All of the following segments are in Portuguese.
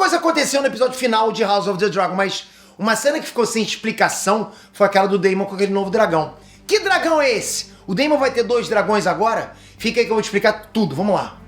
coisa aconteceu no episódio final de House of the Dragon, mas uma cena que ficou sem explicação foi aquela do Daemon com aquele novo dragão. Que dragão é esse? O Daemon vai ter 2 dragões agora? Fica aí que eu vou te explicar tudo, vamos lá.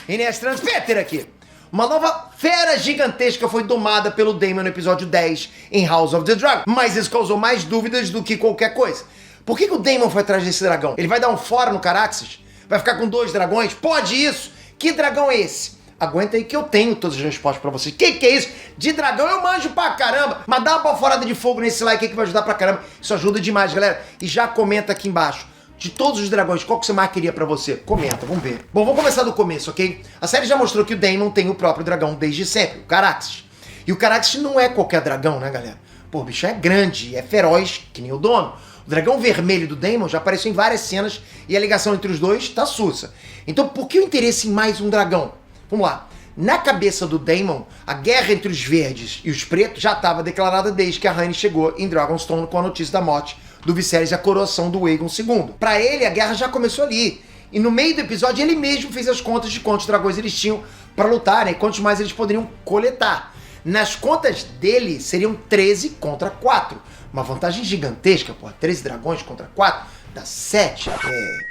Inês Transpeter aqui. Uma nova fera gigantesca foi domada pelo Daemon no episódio 10 em House of the Dragon, mas isso causou mais dúvidas do que qualquer coisa. Por que o Daemon foi atrás desse dragão? Ele vai dar um fora no Caraxes? Vai ficar com 2 dragões? Pode isso? Que dragão é esse? Aguenta aí que eu tenho todas as respostas pra vocês. Que é isso? De dragão eu manjo pra caramba. Mas dá uma baforada de fogo nesse like aí que vai ajudar pra caramba. Isso ajuda demais, galera. E já comenta aqui embaixo. De todos os dragões, qual que você mais queria pra você? Comenta, vamos ver. Bom, vamos começar do começo, ok? A série já mostrou que o Daemon tem o próprio dragão desde sempre, o Caraxes. E o Caraxes não é qualquer dragão, né, galera? Pô, o bicho é grande, é feroz, que nem o dono. O dragão vermelho do Daemon já apareceu em várias cenas e a ligação entre os dois tá sussa. Então, por que o interesse em mais um dragão? Vamos lá. Na cabeça do Daemon, a guerra entre os verdes e os pretos já estava declarada desde que a Rhaenys chegou em Dragonstone com a notícia da morte do Viserys e a coroação do Aegon II. Para ele, a guerra já começou ali. E no meio do episódio, ele mesmo fez as contas de quantos dragões eles tinham para lutar, né? E quantos mais eles poderiam coletar. Nas contas dele, seriam 13 contra 4. Uma vantagem gigantesca, pô. 13 dragões contra 4 dá 7.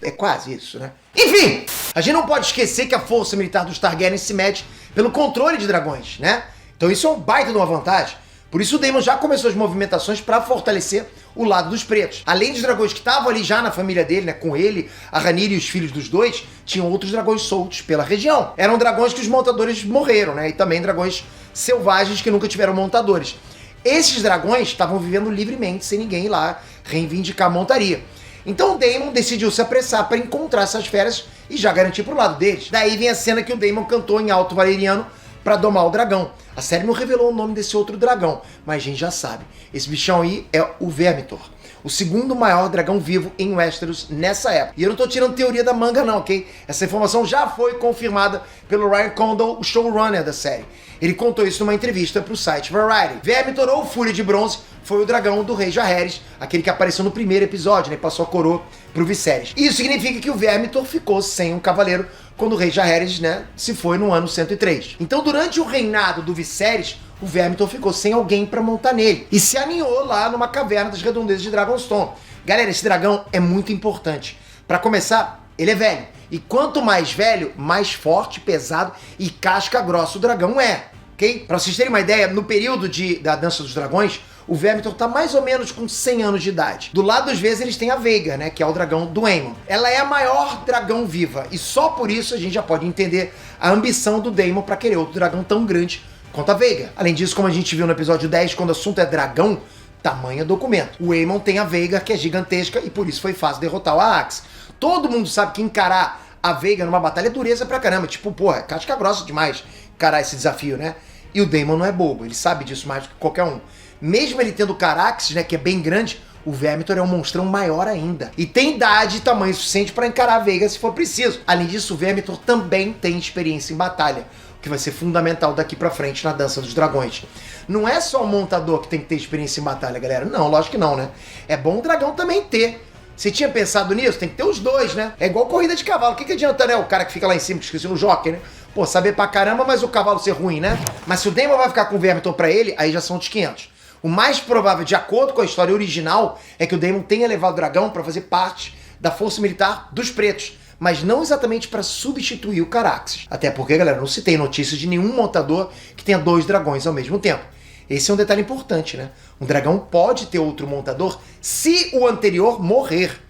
É quase isso, né? Enfim, a gente não pode esquecer que a força militar dos Targaryen se mede pelo controle de dragões, né? Então isso é um baita de uma vantagem. Por isso o Daemon já começou as movimentações para fortalecer o lado dos pretos. Além dos dragões que estavam ali já na família dele, né, com ele, a Rhaenyra e os filhos dos dois, tinham outros dragões soltos pela região. Eram dragões que os montadores morreram, né, e também dragões selvagens que nunca tiveram montadores. Esses dragões estavam vivendo livremente, sem ninguém ir lá reivindicar a montaria. Então o Daemon decidiu se apressar para encontrar essas feras e já garantir pro lado deles. Daí vem a cena que o Daemon cantou em alto valeriano para domar o dragão. A série não revelou o nome desse outro dragão, mas a gente já sabe. Esse bichão aí é o Vermithor, o segundo maior dragão vivo em Westeros nessa época. E eu não tô tirando teoria da manga não, ok? Essa informação já foi confirmada pelo Ryan Condal, o showrunner da série. Ele contou isso numa entrevista pro site Variety. Vermithor, ou Fúria de Bronze, foi o dragão do rei Jaehaerys, aquele que apareceu no primeiro episódio, né? Passou a coroa pro Viserys. Isso significa que o Vermithor ficou sem um cavaleiro quando o rei Jaehaerys, né, se foi no ano 103. Então, durante o reinado do Viserys, o Vermithor ficou sem alguém pra montar nele e se aninhou lá numa caverna das redondezas de Dragonstone. Galera, esse dragão é muito importante. Pra começar, ele é velho. E quanto mais velho, mais forte, pesado e casca grossa o dragão é, ok? Pra vocês terem uma ideia, no período da Dança dos Dragões, o Vermithor tá mais ou menos com 100 anos de idade. Do lado dos vezes eles têm a Veiga, né, que é o dragão do Aemon. Ela é a maior dragão viva e só por isso a gente já pode entender a ambição do Daemon pra querer outro dragão tão grande quanto a Veiga. Além disso, como a gente viu no episódio 10, quando o assunto é dragão, tamanho é documento. O Aemon tem a Veiga, que é gigantesca e por isso foi fácil derrotar o Arrax. Todo mundo sabe que encarar a Veiga numa batalha é dureza pra caramba. Tipo, porra, casca grossa demais encarar esse desafio, né? E o Daemon não é bobo, ele sabe disso mais do que qualquer um. Mesmo ele tendo o Caraxes, né, que é bem grande, o Vermithor é um monstrão maior ainda. E tem idade e tamanho suficiente para encarar a Veiga se for preciso. Além disso, o Vermithor também tem experiência em batalha, o que vai ser fundamental daqui pra frente na Dança dos Dragões. Não é só o montador que tem que ter experiência em batalha, galera. Não, lógico que não, né? É bom o dragão também ter. Você tinha pensado nisso? Tem que ter os dois, né? É igual corrida de cavalo. O que adianta, né? O cara que fica lá em cima, que esqueci, no jockey, né? Pô, saber pra caramba, mas o cavalo ser ruim, né? Mas se o Daemon vai ficar com o Vermithor pra ele, aí já são outros 500. O mais provável, de acordo com a história original, é que o Daemon tenha levado o dragão para fazer parte da força militar dos pretos, mas não exatamente para substituir o Caraxes. Até porque, galera, não se tem notícias de nenhum montador que tenha 2 dragões ao mesmo tempo. Esse é um detalhe importante, né? Um dragão pode ter outro montador se o anterior morrer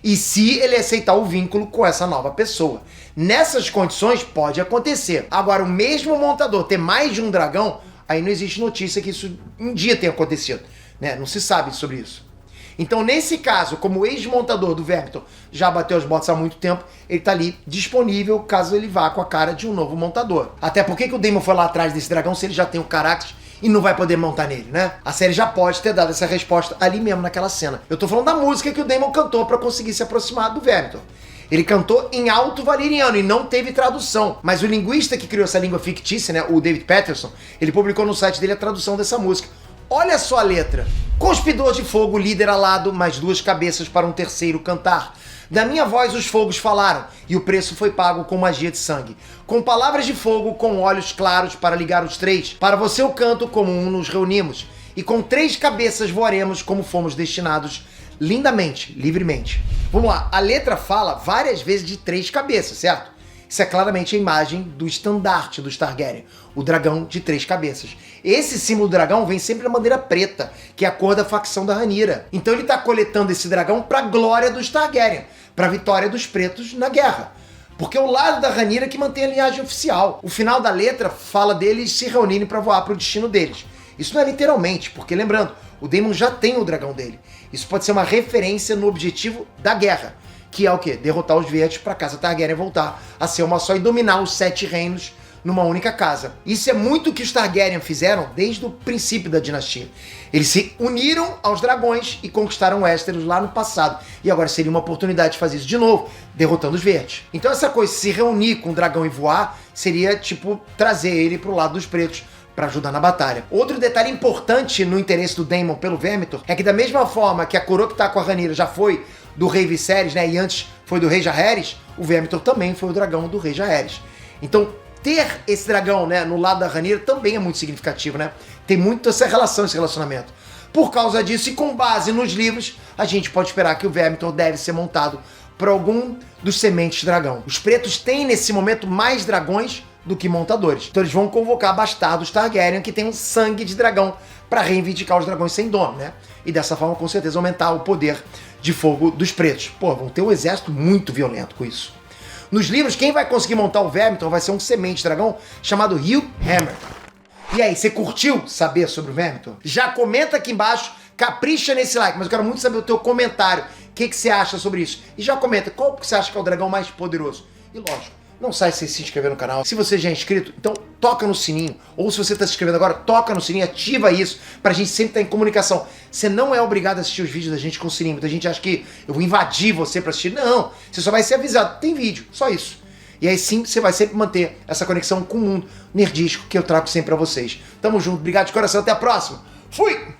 e se ele aceitar o vínculo com essa nova pessoa. Nessas condições pode acontecer. Agora, o mesmo montador ter mais de um dragão, aí não existe notícia que isso um dia tenha acontecido, né? Não se sabe sobre isso. Então, nesse caso, como o ex-montador do Vermithor já bateu as botas há muito tempo, ele tá ali disponível caso ele vá com a cara de um novo montador. Até porque que o Daemon foi lá atrás desse dragão se ele já tem o Caraxes e não vai poder montar nele, né? A série já pode ter dado essa resposta ali mesmo naquela cena. Eu tô falando da música que o Daemon cantou pra conseguir se aproximar do Vermithor. Ele cantou em alto valeriano e não teve tradução. Mas o linguista que criou essa língua fictícia, né, o David Patterson, ele publicou no site dele a tradução dessa música. Olha só a letra. Cuspidor de fogo, líder alado, mais 2 cabeças para um terceiro cantar. Da minha voz os fogos falaram, e o preço foi pago com magia de sangue. Com palavras de fogo, com olhos claros para ligar os três, para você o canto como um nos reunimos, e com 3 cabeças voaremos como fomos destinados, lindamente, livremente. Vamos lá, a letra fala várias vezes de 3 cabeças, certo? Isso é claramente a imagem do estandarte dos Targaryen, o dragão de 3 cabeças. Esse símbolo do dragão vem sempre na bandeira preta, que é a cor da facção da Rhaenyra. Então ele está coletando esse dragão para a glória dos Targaryen, para a vitória dos pretos na guerra. Porque é o lado da Rhaenyra que mantém a linhagem oficial. O final da letra fala deles se reunirem para voar para o destino deles. Isso não é literalmente, porque lembrando, o Daemon já tem o dragão dele. Isso pode ser uma referência no objetivo da guerra, que é o quê? Derrotar os verdes para a casa Targaryen voltar a ser uma só e dominar os 7 reinos numa única casa. Isso é muito o que os Targaryen fizeram desde o princípio da dinastia. Eles se uniram aos dragões e conquistaram Westeros lá no passado. E agora seria uma oportunidade de fazer isso de novo, derrotando os verdes. Então essa coisa, se reunir com o dragão e voar, seria tipo trazer ele pro lado dos pretos para ajudar na batalha. Outro detalhe importante no interesse do Daemon pelo Vermithor é que da mesma forma que a coroa que tá com a Rhaenyra já foi do rei Viserys, né, e antes foi do rei Jaehaerys, o Vermithor também foi o dragão do rei Jaehaerys. Então, ter esse dragão, né, no lado da Rhaenyra também é muito significativo, né? Tem muito essa relação, esse relacionamento. Por causa disso, e com base nos livros, a gente pode esperar que o Vermithor deve ser montado por algum dos sementes dragão. Os pretos têm, nesse momento, mais dragões do que montadores. Então eles vão convocar bastardos Targaryen que tem um sangue de dragão para reivindicar os dragões sem dono, né? E dessa forma, com certeza, aumentar o poder de fogo dos pretos. Pô, vão ter um exército muito violento com isso. Nos livros, quem vai conseguir montar o Vermithor vai ser um semente dragão chamado Hugh Hammer. E aí, você curtiu saber sobre o Vermithor? Já comenta aqui embaixo, capricha nesse like, mas eu quero muito saber o teu comentário. O que você acha sobre isso? E já comenta, qual que você acha que é o dragão mais poderoso? E lógico, não sai sem se inscrever no canal. Se você já é inscrito, então toca no sininho. Ou se você está se inscrevendo agora, toca no sininho, ativa isso, pra gente sempre estar em comunicação. Você não é obrigado a assistir os vídeos da gente com o sininho. Muita gente acha que eu vou invadir você pra assistir. Não, você só vai ser avisado. Tem vídeo, só isso. E aí sim, você vai sempre manter essa conexão com o mundo nerdístico que eu trago sempre pra vocês. Tamo junto, obrigado de coração, até a próxima. Fui!